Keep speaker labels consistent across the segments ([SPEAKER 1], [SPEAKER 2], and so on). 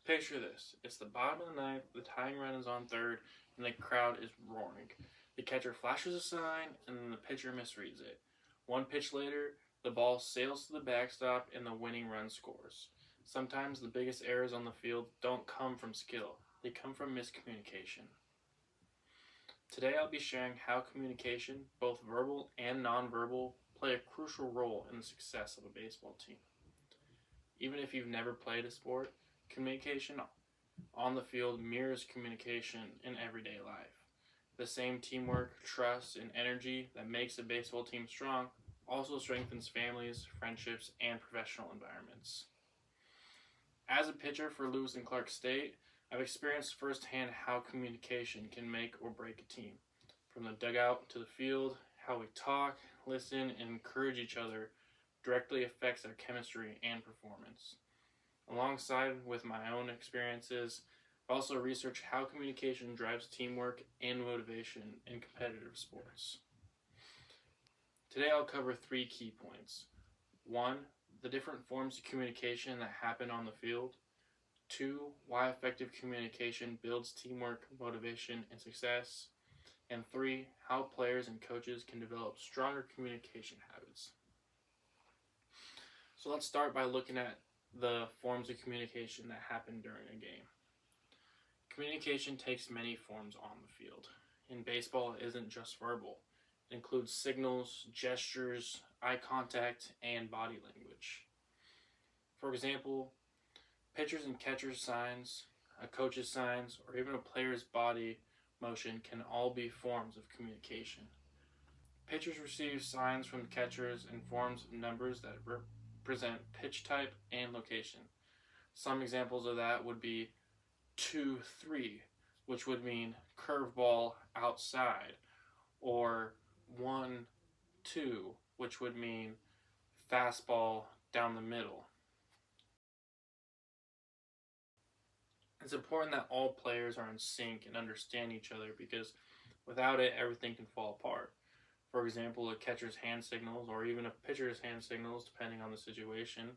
[SPEAKER 1] Picture this. It's the bottom of the ninth, the tying run is on third, and the crowd is roaring. The catcher flashes a sign, and then the pitcher misreads it. One pitch later, the ball sails to the backstop, and the winning run scores. Sometimes the biggest errors on the field don't come from skill, they come from miscommunication. Today I'll be sharing how communication, both verbal and nonverbal, play a crucial role in the success of a baseball team. Even if you've never played a sport, communication on the field mirrors communication in everyday life. The same teamwork, trust, and energy that makes a baseball team strong also strengthens families, friendships, and professional environments. As a pitcher for Lewis and Clark State, I've experienced firsthand how communication can make or break a team. From the dugout to the field, how we talk, listen, and encourage each other directly affects our chemistry and performance. Alongside with my own experiences, I've also researched how communication drives teamwork and motivation in competitive sports. Today I'll cover 3 key points. 1. The different forms of communication that happen on the field. 2. Why effective communication builds teamwork, motivation, and success. And 3. How players and coaches can develop stronger communication habits. So let's start by looking at the forms of communication that happen during a game. Communication takes many forms on the field. In baseball, it isn't just verbal. It includes signals, gestures, eye contact, and body language. For example, pitchers and catchers' signs, a coach's signs, or even a player's body motion can all be forms of communication. Pitchers receive signs from catchers in forms of numbers that represent pitch type and location. Some examples of that would be 2-3, which would mean curveball outside, or 1-2, which would mean fastball down the middle. It's important that all players are in sync and understand each other, because without it, everything can fall apart. For example, a catcher's hand signals, or even a pitcher's hand signals, depending on the situation.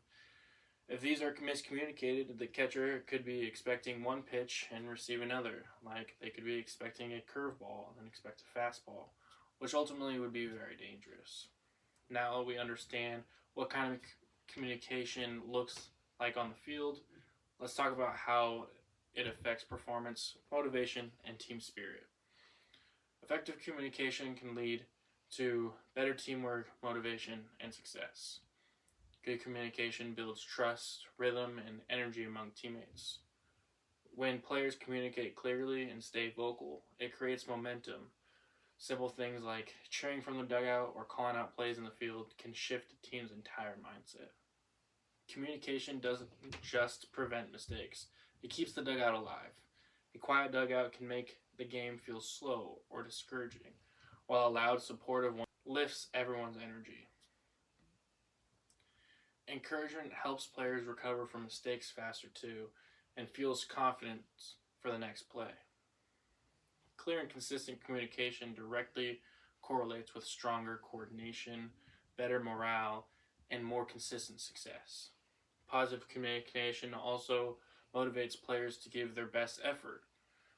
[SPEAKER 1] If these are miscommunicated, the catcher could be expecting one pitch and receive another. Like they could be expecting a curveball and expect a fastball, which ultimately would be very dangerous. Now we understand what kind of communication looks like on the field. Let's talk about how it affects performance, motivation, and team spirit. Effective communication can lead to better teamwork, motivation, and success. Good communication builds trust, rhythm, and energy among teammates. When players communicate clearly and stay vocal, it creates momentum. Simple things like cheering from the dugout or calling out plays in the field can shift the team's entire mindset. Communication doesn't just prevent mistakes, it keeps the dugout alive. A quiet dugout can make the game feel slow or discouraging, while a loud, supportive one lifts everyone's energy. Encouragement helps players recover from mistakes faster too, and fuels confidence for the next play. Clear and consistent communication directly correlates with stronger coordination, better morale, and more consistent success. Positive communication also motivates players to give their best effort.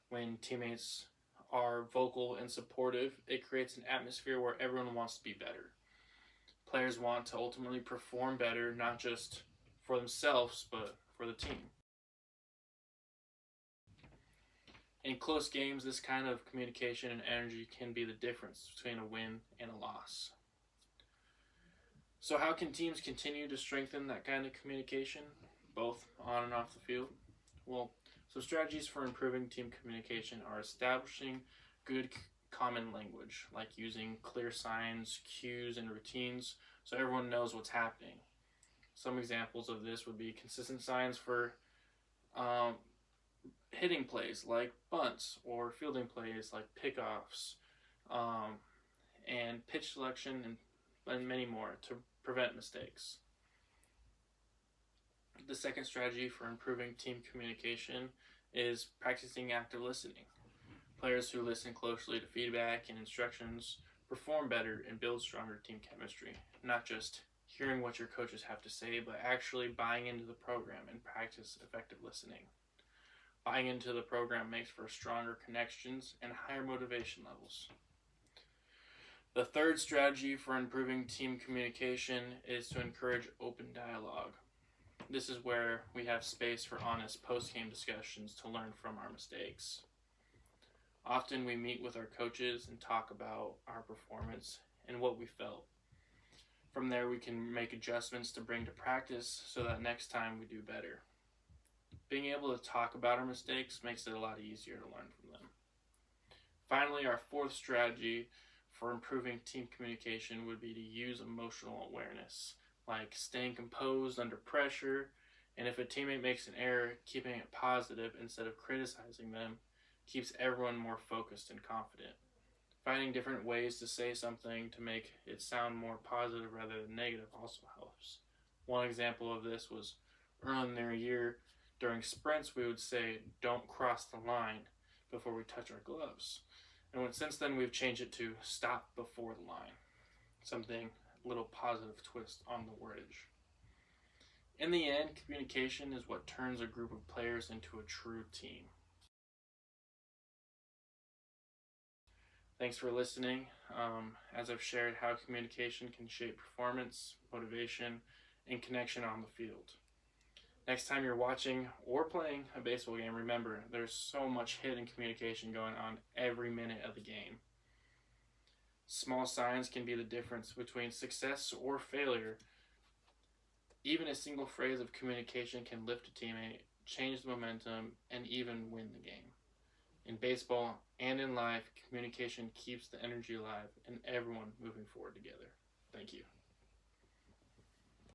[SPEAKER 1] When teammates are vocal and supportive, it creates an atmosphere where everyone wants to be better. Players want to ultimately perform better, not just for themselves, but for the team. In close games, this kind of communication and energy can be the difference between a win and a loss. So how can teams continue to strengthen that kind of communication, both on and off the field? Well, some strategies for improving team communication are establishing good common language, like using clear signs, cues, and routines so everyone knows what's happening. Some examples of this would be consistent signs for hitting plays like bunts, or fielding plays like pickoffs, and pitch selection, and many more to prevent mistakes. The second strategy for improving team communication is practicing active listening. Players who listen closely to feedback and instructions perform better and build stronger team chemistry, not just hearing what your coaches have to say, but actually buying into the program and practice effective listening. Buying into the program makes for stronger connections and higher motivation levels. The third strategy for improving team communication is to encourage open dialogue. This is where we have space for honest post-game discussions to learn from our mistakes. Often we meet with our coaches and talk about our performance and what we felt. From there, we can make adjustments to bring to practice so that next time we do better. Being able to talk about our mistakes makes it a lot easier to learn from them. Finally, our fourth strategy for improving team communication would be to use emotional awareness, like staying composed under pressure, and if a teammate makes an error, keeping it positive instead of criticizing them keeps everyone more focused and confident. Finding different ways to say something to make it sound more positive rather than negative also helps. One example of this was early in the year, during sprints, we would say, "Don't cross the line" before we touch our gloves. And since then, we've changed it to "Stop before the line." Something, a little positive twist on the wordage. In the end, communication is what turns a group of players into a true team. Thanks for listening. As I've shared how communication can shape performance, motivation, and connection on the field. Next time you're watching or playing a baseball game, remember there's so much hidden communication going on every minute of the game. Small signs can be the difference between success or failure. Even a single phrase of communication can lift a teammate, change the momentum, and even win the game. In baseball and in life, communication keeps the energy alive and everyone moving forward together. Thank you.